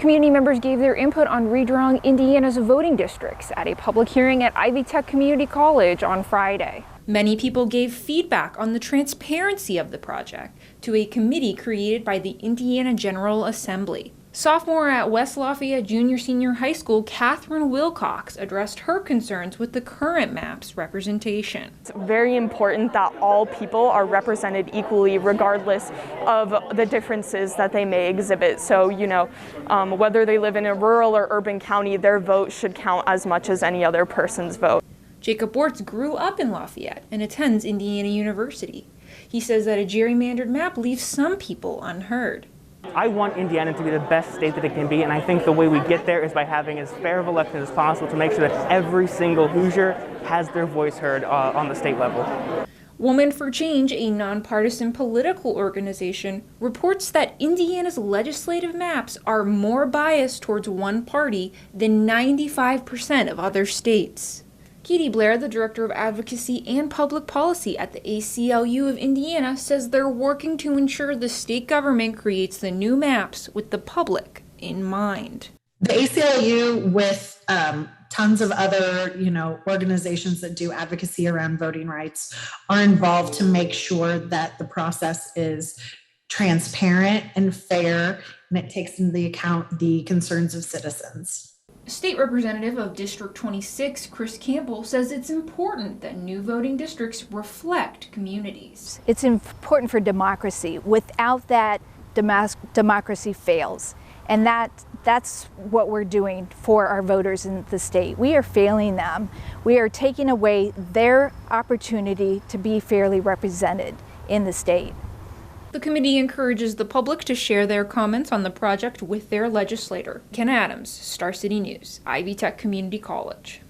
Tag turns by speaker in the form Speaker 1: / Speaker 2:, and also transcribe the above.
Speaker 1: Community members gave their input on redrawing Indiana's voting districts at a public hearing at Ivy Tech Community College on Friday.
Speaker 2: Many people gave feedback on the transparency of the project to a committee created by the Indiana General Assembly. Sophomore at West Lafayette Junior-Senior High School, Catherine Wilcox, addressed her concerns with the current map's representation.
Speaker 3: It's very important that all people are represented equally regardless of the differences that they may exhibit. So, whether they live in a rural or urban county, their vote should count as much as any other person's vote.
Speaker 2: Jacob Bortz grew up in Lafayette and attends Indiana University. He says that a gerrymandered map leaves some people unheard.
Speaker 4: I want Indiana to be the best state that it can be, and I think the way we get there is by having as fair of elections as possible to make sure that every single Hoosier has their voice heard on the state level.
Speaker 2: Women for Change, a nonpartisan political organization, reports that Indiana's legislative maps are more biased towards one party than 95% of other states. Katie Blair, the Director of Advocacy and Public Policy at the ACLU of Indiana, says they're working to ensure the state government creates the new maps with the public in mind.
Speaker 5: The ACLU, with tons of other, organizations that do advocacy around voting rights, are involved to make sure that the process is transparent and fair, and it takes into account the concerns of citizens.
Speaker 2: State Representative of District 26, Chris Campbell, says it's important that new voting districts reflect communities.
Speaker 6: It's important for democracy. Without that, democracy fails. And that's what we're doing for our voters in the state. We are failing them. We are taking away their opportunity to be fairly represented in the state.
Speaker 2: The committee encourages the public to share their comments on the project with their legislator. Ken Adams, Star City News, Ivy Tech Community College.